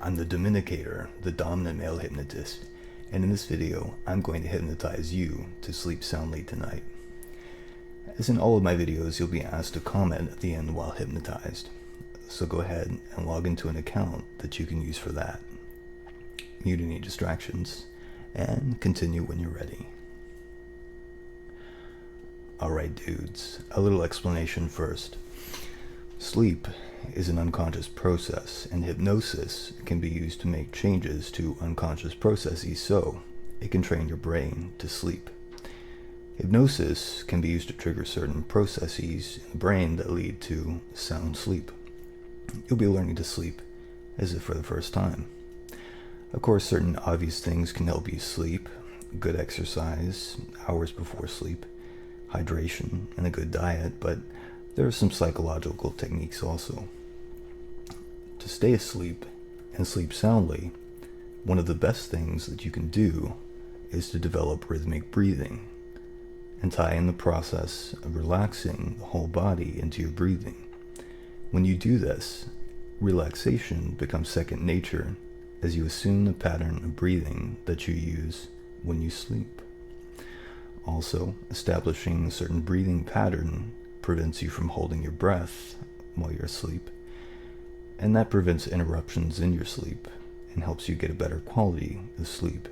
I'm the Dominicator, the dominant male hypnotist, and in this video, I'm going to hypnotize you to sleep soundly tonight. As in all of my videos, you'll be asked to comment at the end while hypnotized, so go ahead and log into an account that you can use for that. Mute any distractions, and continue when you're ready. Alright dudes, a little explanation first. Sleep is an unconscious process, and hypnosis can be used to make changes to unconscious processes so it can train your brain to sleep. Hypnosis can be used to trigger certain processes in the brain that lead to sound sleep. You'll be learning to sleep as if for the first time. Of course, certain obvious things can help you sleep: good exercise, hours before sleep, hydration, and a good diet, but there are some psychological techniques also. To stay asleep and sleep soundly, one of the best things that you can do is to develop rhythmic breathing and tie in the process of relaxing the whole body into your breathing. When you do this, relaxation becomes second nature as you assume the pattern of breathing that you use when you sleep. Also, establishing a certain breathing pattern prevents you from holding your breath while you're asleep, and that prevents interruptions in your sleep and helps you get a better quality of sleep.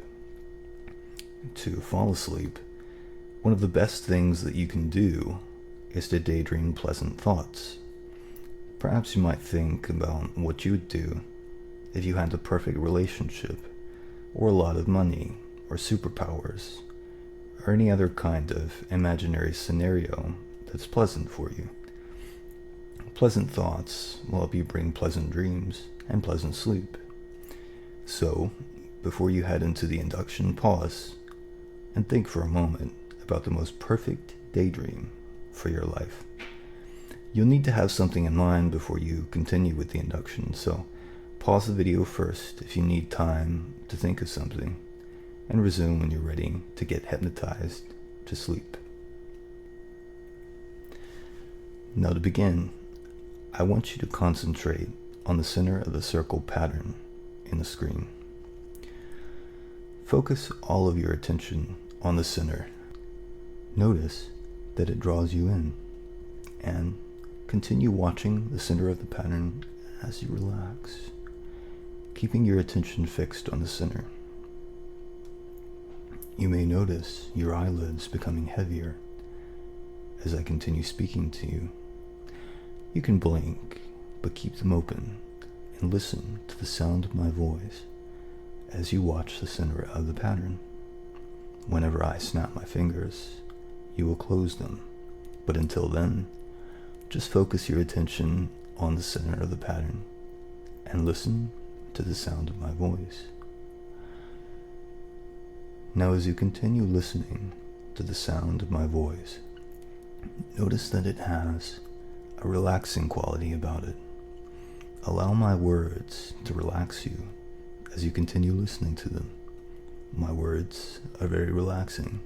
To fall asleep, one of the best things that you can do is to daydream pleasant thoughts. Perhaps you might think about what you would do if you had the perfect relationship, or a lot of money, or superpowers, or any other kind of imaginary scenario that's pleasant for you. Pleasant thoughts will help you bring pleasant dreams and pleasant sleep. So, before you head into the induction, pause and think for a moment about the most perfect daydream for your life. You'll need to have something in mind before you continue with the induction, so pause the video first if you need time to think of something, and resume when you're ready to get hypnotized to sleep. Now to begin, I want you to concentrate on the center of the circle pattern in the screen. Focus all of your attention on the center. Notice that it draws you in, and continue watching the center of the pattern as you relax, keeping your attention fixed on the center. You may notice your eyelids becoming heavier as I continue speaking to you. You can blink, but keep them open and listen to the sound of my voice as you watch the center of the pattern. Whenever I snap my fingers, you will close them, but until then, just focus your attention on the center of the pattern and listen to the sound of my voice. Now, as you continue listening to the sound of my voice, notice that it has a relaxing quality about it. Allow my words to relax you as you continue listening to them. My words are very relaxing.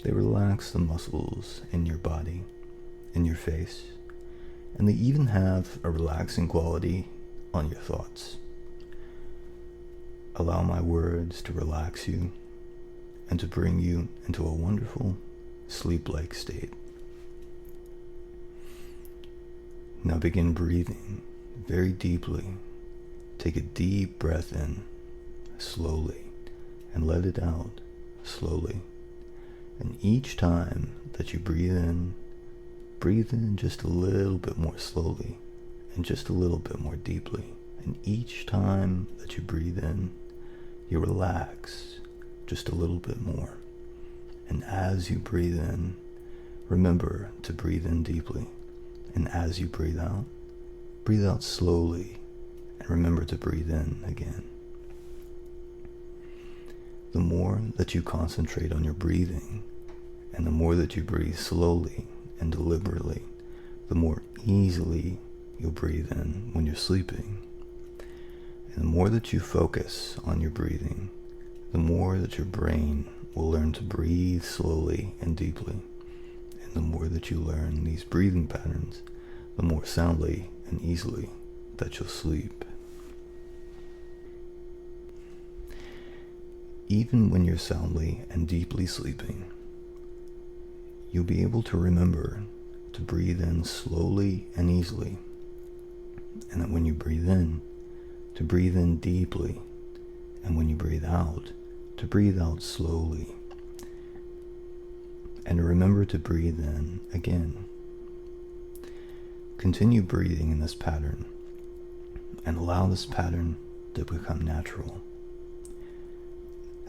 They relax the muscles in your body, in your face, and they even have a relaxing quality on your thoughts. Allow my words to relax you and to bring you into a wonderful sleep-like state. Now begin breathing very deeply. Take a deep breath in, slowly, and let it out, slowly. And each time that you breathe in just a little bit more slowly, and just a little bit more deeply. And each time that you breathe in, you relax just a little bit more. And as you breathe in, remember to breathe in deeply. And as you breathe out slowly, and remember to breathe in again. The more that you concentrate on your breathing, and the more that you breathe slowly and deliberately, the more easily you'll breathe in when you're sleeping. And the more that you focus on your breathing, the more that your brain will learn to breathe slowly and deeply. And the more that you learn these breathing patterns, the more soundly and easily that you'll sleep. Even when you're soundly and deeply sleeping, you'll be able to remember to breathe in slowly and easily, and that when you breathe in, to breathe in deeply, and when you breathe out, to breathe out slowly, and remember to breathe in again. Continue breathing in this pattern, and allow this pattern to become natural.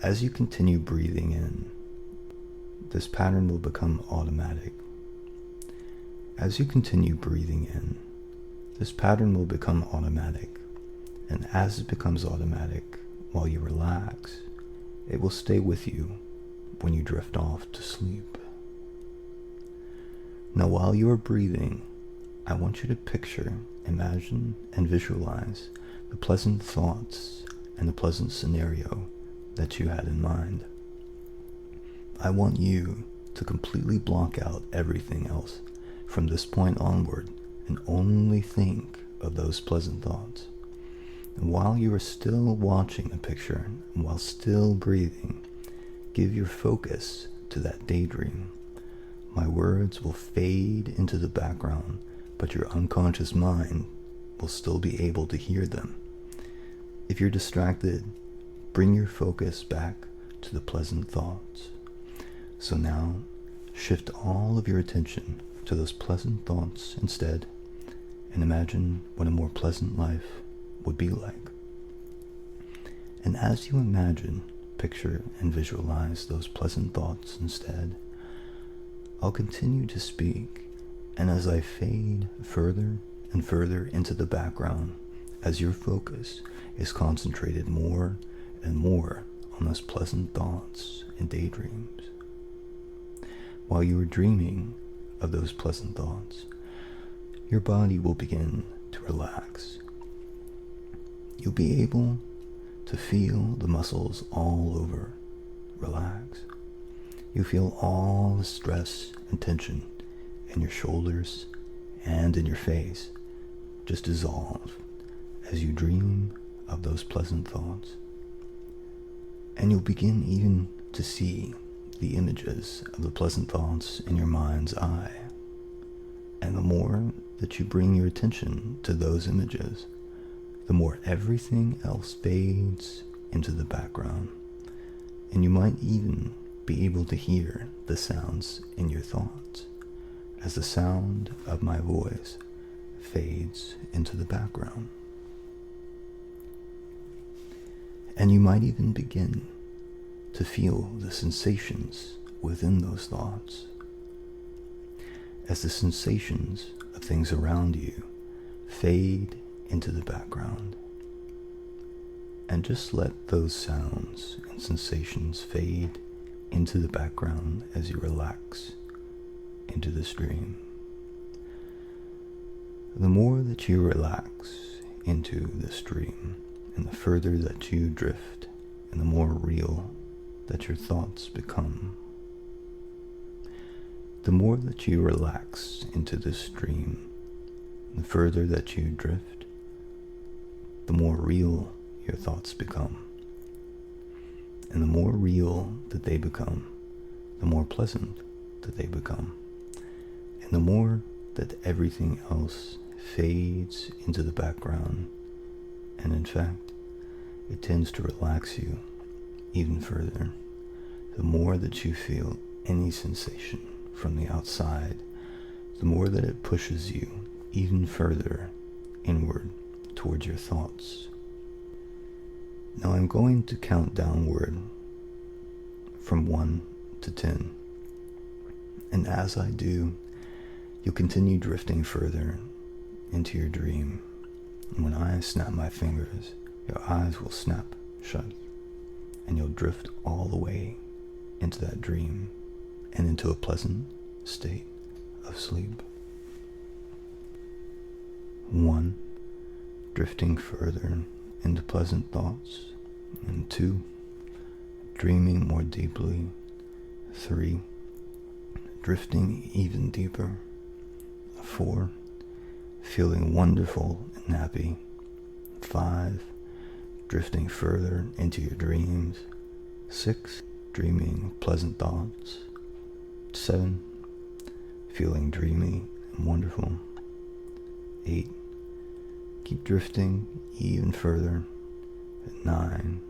As you continue breathing in, this pattern will become automatic. As you continue breathing in, this pattern will become automatic. And as it becomes automatic, while you relax, it will stay with you when you drift off to sleep. Now, while you are breathing, I want you to picture, imagine, and visualize the pleasant thoughts and the pleasant scenario that you had in mind. I want you to completely block out everything else from this point onward and only think of those pleasant thoughts. And while you are still watching the picture and while still breathing, give your focus to that daydream. My words will fade into the background, but your unconscious mind will still be able to hear them. If you're distracted, bring your focus back to the pleasant thoughts. So now, shift all of your attention to those pleasant thoughts instead, and imagine what a more pleasant life would be like. And as you imagine, picture, and visualize those pleasant thoughts instead, I'll continue to speak, and as I fade further and further into the background, as your focus is concentrated more and more on those pleasant thoughts and daydreams, while you are dreaming of those pleasant thoughts, your body will begin to relax. You'll be able to feel the muscles all over relax. You feel all the stress and tension in your shoulders and in your face just dissolve as you dream of those pleasant thoughts. And you'll begin even to see the images of the pleasant thoughts in your mind's eye. And the more that you bring your attention to those images, the more everything else fades into the background. And you might even be able to hear the sounds in your thoughts as the sound of my voice fades into the background. And you might even begin to feel the sensations within those thoughts, as the sensations of things around you fade into the background. And just let those sounds and sensations fade into the background as you relax into this dream. The more that you relax into this dream, and the further that you drift, and the more real that your thoughts become. The more that you relax into this dream, the further that you drift, the more real your thoughts become. And the more real that they become, the more pleasant that they become. And the more that everything else fades into the background, and in fact, it tends to relax you even further. The more that you feel any sensation from the outside, the more that it pushes you even further inward towards your thoughts. Now I'm going to count downward from 1 to 10. And as I do, you'll continue drifting further into your dream. And when I snap my fingers, your eyes will snap shut, and you'll drift all the way into that dream and into a pleasant state of sleep. 1, drifting further into pleasant thoughts. And 2, dreaming more deeply. 3, drifting even deeper. 4, feeling wonderful and happy. 5, drifting further into your dreams. 6, dreaming pleasant thoughts. 7, feeling dreamy and wonderful. 8, keep drifting even further. 9,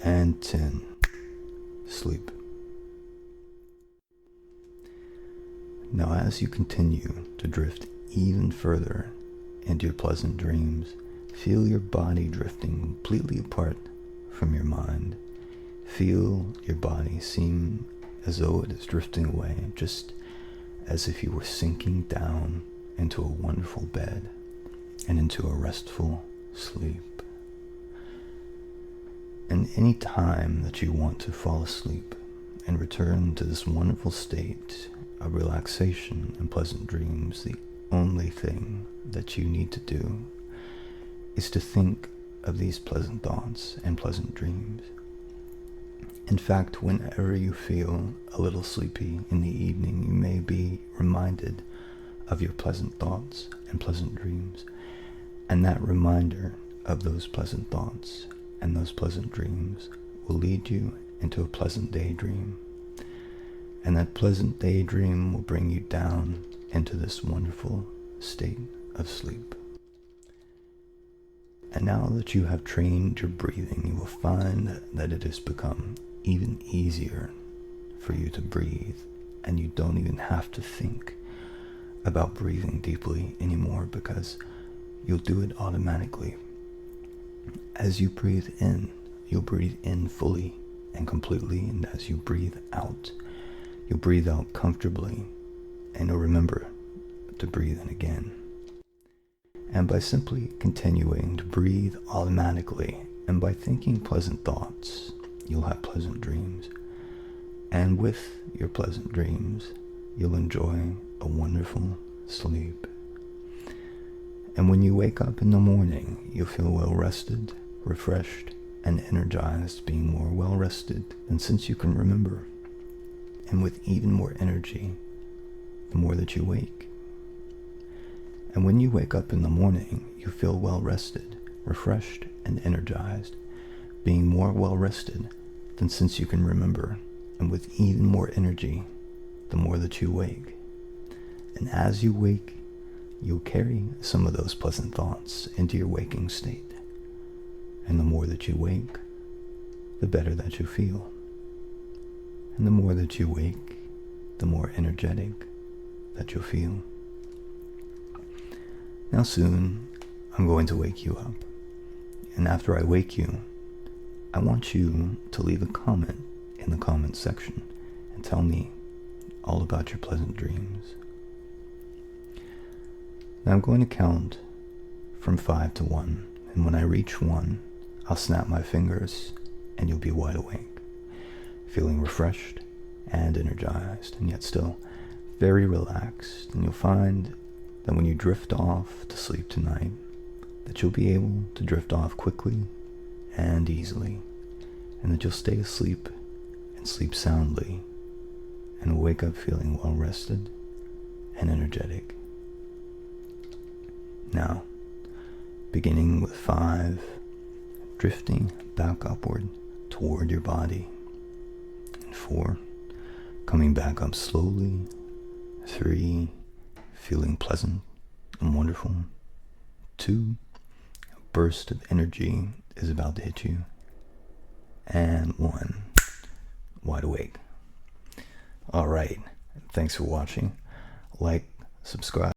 and 10, sleep. Now as you continue to drift even further into your pleasant dreams, feel your body drifting completely apart from your mind. Feel your body seem as though it is drifting away, just as if you were sinking down into a wonderful bed and into a restful sleep. And any time that you want to fall asleep and return to this wonderful state of relaxation and pleasant dreams, the only thing that you need to do is to think of these pleasant thoughts and pleasant dreams. In fact, whenever you feel a little sleepy in the evening, you may be reminded of your pleasant thoughts and pleasant dreams, and that reminder of those pleasant thoughts and those pleasant dreams will lead you into a pleasant daydream, and that pleasant daydream will bring you down into this wonderful state of sleep. And now that you have trained your breathing, you will find that it has become even easier for you to breathe, and you don't even have to think about breathing deeply anymore, because you'll do it automatically. As you breathe in, you'll breathe in fully and completely, and as you breathe out, you'll breathe out comfortably, and you'll remember to breathe in again. And by simply continuing to breathe automatically, and by thinking pleasant thoughts, you'll have pleasant dreams. And with your pleasant dreams, you'll enjoy a wonderful sleep. And when you wake up in the morning, you'll feel well rested, refreshed, and energized, being more well rested than since you can remember, and with even more energy the more that you wake. And when you wake up in the morning, you feel well rested, refreshed, and energized, being more well rested than since you can remember, and with even more energy the more that you wake. And as you wake, you'll carry some of those pleasant thoughts into your waking state. And the more that you wake, the better that you feel. And the more that you wake, the more energetic that you'll feel. Now soon, I'm going to wake you up. And after I wake you, I want you to leave a comment in the comment section and tell me all about your pleasant dreams. Now I'm going to count from 5 to 1, and when I reach 1, I'll snap my fingers and you'll be wide awake, feeling refreshed and energized, and yet still very relaxed. And you'll find that when you drift off to sleep tonight, that you'll be able to drift off quickly and easily, and that you'll stay asleep and sleep soundly, and wake up feeling well rested and energetic. Now, beginning with 5, drifting back upward toward your body, and 4, coming back up slowly. 3, feeling pleasant and wonderful. 2, a burst of energy is about to hit you. And 1, wide awake. Alright, thanks for watching. Like, subscribe.